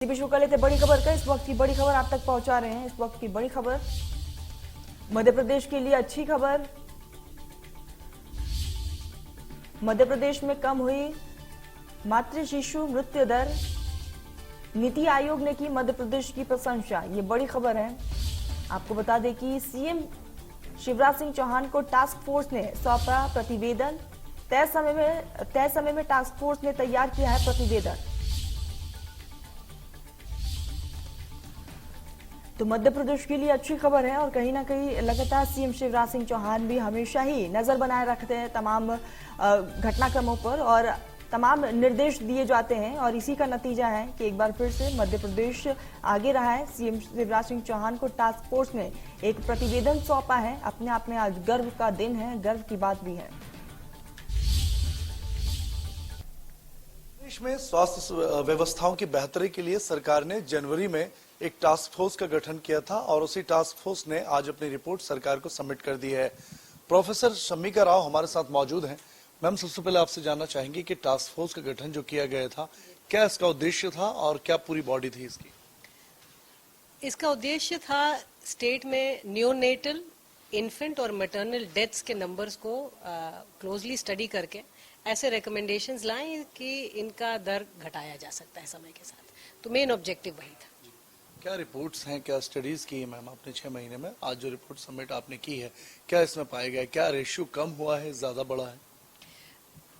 शुरू कर लेते बड़ी खबर का। इस वक्त की बड़ी खबर आप तक पहुंचा रहे हैं। इस वक्त की बड़ी खबर मध्य प्रदेश के लिए अच्छी खबर। मध्य प्रदेश में कम हुई मातृ शिशु मृत्यु दर। नीति आयोग ने की मध्य प्रदेश की प्रशंसा। ये बड़ी खबर है। आपको बता दें कि सीएम शिवराज सिंह चौहान को टास्क फोर्स ने सौंपा प्रतिवेदन। तय समय में टास्क फोर्स ने तैयार किया है प्रतिवेदन। तो मध्य प्रदेश के लिए अच्छी खबर है और कहीं ना कहीं लगातार सीएम शिवराज सिंह चौहान भी हमेशा ही नजर बनाए रखते हैं तमाम घटनाक्रमों पर और तमाम निर्देश दिए जाते हैं और इसी का नतीजा है कि एक बार फिर से मध्य प्रदेश आगे रहा है। सीएम शिवराज सिंह चौहान को टास्क फोर्स ने एक प्रतिवेदन सौंपा है। अपने आप में आज गर्व का दिन है, गर्व की बात भी है। देश में स्वास्थ्य व्यवस्थाओं की बेहतरी के लिए सरकार ने जनवरी में एक टास्क फोर्स का गठन किया था और उसी टास्क फोर्स ने आज अपनी रिपोर्ट सरकार को सबमिट कर दी है। प्रोफेसर शम्मिका राव हमारे साथ मौजूद हैं। मैम, सबसे पहले आपसे जानना चाहेंगे कि टास्क फोर्स का गठन जो किया गया था, क्या इसका उद्देश्य था और क्या पूरी बॉडी थी इसकी? इसका उद्देश्य था स्टेट में न्यूनेटल, इन्फेंट और मैटरनल डेथ्स के नंबर्स को क्लोजली स्टडी करके ऐसे रिकमेंडेशंस लाएं कि इनका दर घटाया जा सकता है समय के साथ। तो मेन ऑब्जेक्टिव वही था। क्या रिपोर्ट्स हैं, क्या स्टडीज की है मैम आपने 6 महीने में? आज जो रिपोर्ट सबमिट आपने की है, क्या इसमें पाया गया? क्या रेशियो कम हुआ है, ज्यादा बढ़ा है?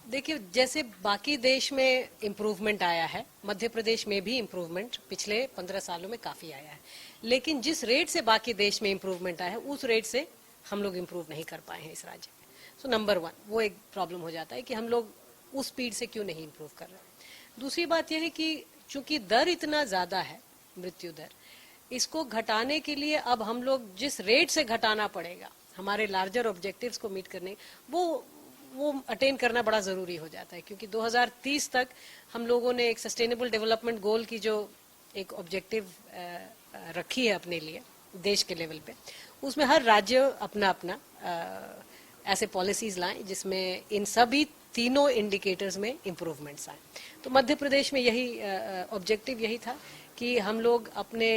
देखिए, जैसे बाकी देश में इम्प्रूवमेंट आया है, मध्य प्रदेश में भी इम्प्रूवमेंट पिछले 15 सालों में काफी आया है। लेकिन जिस रेट से बाकी देश में इम्प्रूवमेंट आया है, उस रेट से हम लोग इम्प्रूव नहीं कर पाए हैं इस राज्य में। सो नंबर 1 वो एक प्रॉब्लम हो जाता है कि हम लोग उस स्पीड से क्यों नहीं इम्प्रूव कर रहे। दूसरी बात यह है कि चूंकि दर इतना ज्यादा है, मृत्यु दर, इसको घटाने के लिए अब हम लोग जिस रेट से घटाना पड़ेगा हमारे लार्जर ऑब्जेक्टिव्स को मीट करने, वो अटेन करना बड़ा जरूरी हो जाता है। क्योंकि 2030 तक हम लोगों ने एक सस्टेनेबल डेवलपमेंट गोल की जो एक ऑब्जेक्टिव रखी है अपने लिए देश के लेवल पे, उसमें हर राज्य अपना अपना ऐसे पॉलिसीज लाएं जिसमें इन सभी तीनों इंडिकेटर्स में इम्प्रूवमेंट्स आए। तो मध्य प्रदेश में यही ऑब्जेक्टिव यही था कि हम लोग अपने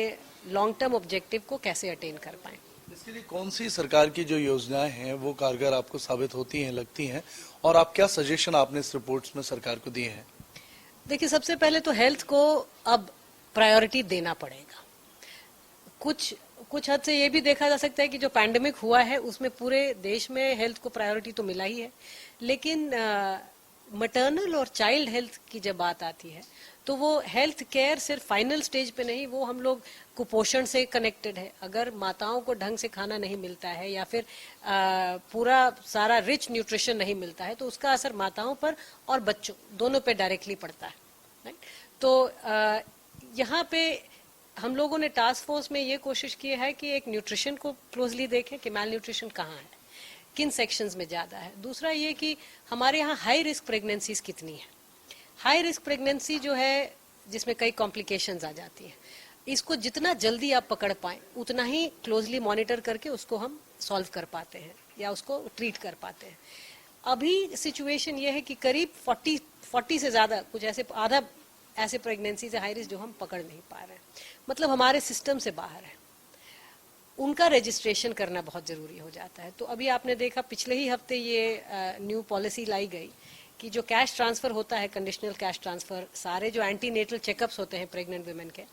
लॉन्ग टर्म ऑब्जेक्टिव को कैसे अटेन कर पाएं। इसके लिए कौन सी सरकार की जो योजनाएं हैं वो कारगर आपको साबित होती हैं, लगती हैं, और आप क्या सजेशन आपने इस रिपोर्ट्स में सरकार को दिए हैं? देखिए, सबसे पहले तो हेल्थ को अब प्रायोरिटी देना पड़ेगा। कुछ हद से ये भी देखा जा सकता है कि जो पैंडेमिक हुआ है उसमें पूरे देश में हेल्थ को प्रायोरिटी तो मिला ही है, लेकिन मैटरनल और चाइल्ड हेल्थ की जब बात आती है तो वो हेल्थ केयर सिर्फ फाइनल स्टेज पे नहीं, वो हम लोग कुपोषण से कनेक्टेड है। अगर माताओं को ढंग से खाना नहीं मिलता है या फिर पूरा सारा रिच न्यूट्रिशन नहीं मिलता है तो उसका असर माताओं पर और बच्चों दोनों पे डायरेक्टली पड़ता है, राइट? तो यहाँ पे हम लोगों ने टास्क फोर्स में ये कोशिश की है कि एक न्यूट्रिशन को क्लोजली देखें कि मैल न्यूट्रिशन कहाँ है, किन सेक्शंस में ज्यादा है। दूसरा ये कि हमारे यहाँ हाई रिस्क प्रेगनेंसीज कितनी है। हाई रिस्क प्रेगनेंसी जो है जिसमें कई कॉम्प्लिकेशंस आ जाती हैं, इसको जितना जल्दी आप पकड़ पाएं उतना ही क्लोजली मॉनिटर करके उसको हम सॉल्व कर पाते हैं या उसको ट्रीट कर पाते हैं। अभी सिचुएशन ये है कि करीब 40 से ज्यादा कुछ ऐसे आधा ऐसे प्रेगनेंसी से हाई रिस्क जो हम पकड़ नहीं पा रहे हैं, मतलब हमारे सिस्टम से बाहर है। उनका रजिस्ट्रेशन करना बहुत जरूरी हो जाता है। तो अभी आपने देखा पिछले ही हफ्ते ये न्यू पॉलिसी लाई गई कि जो कैश ट्रांसफर होता है, कंडीशनल कैश ट्रांसफर, सारे जो एंटीनेटल चेकअप्स होते हैं प्रेग्नेंट वुमेन के,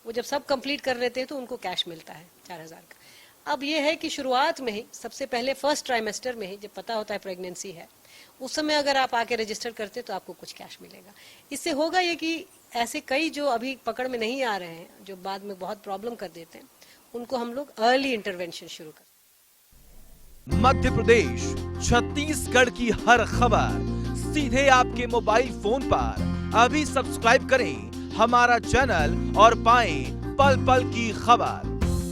वो जब सब कंप्लीट कर लेते हैं तो उनको कैश मिलता है 4000 का। अब ये है कि शुरुआत में ही, सबसे पहले फर्स्ट ट्राइमेस्टर में ही जब पता होता है प्रेगनेंसी है, उस समय अगर आप आके रजिस्टर करते तो आपको कुछ कैश मिलेगा। इससे होगा ये कि ऐसे कई जो अभी पकड़ में नहीं आ रहे हैं, जो बाद में बहुत प्रॉब्लम कर देते हैं, उनको हम लोग अर्ली इंटरवेंशन शुरू कर। मध्य प्रदेश, छत्तीसगढ़ की हर खबर सीधे आपके मोबाइल फोन पर। अभी सब्सक्राइब करें हमारा चैनल और पाएं पल पल की खबर।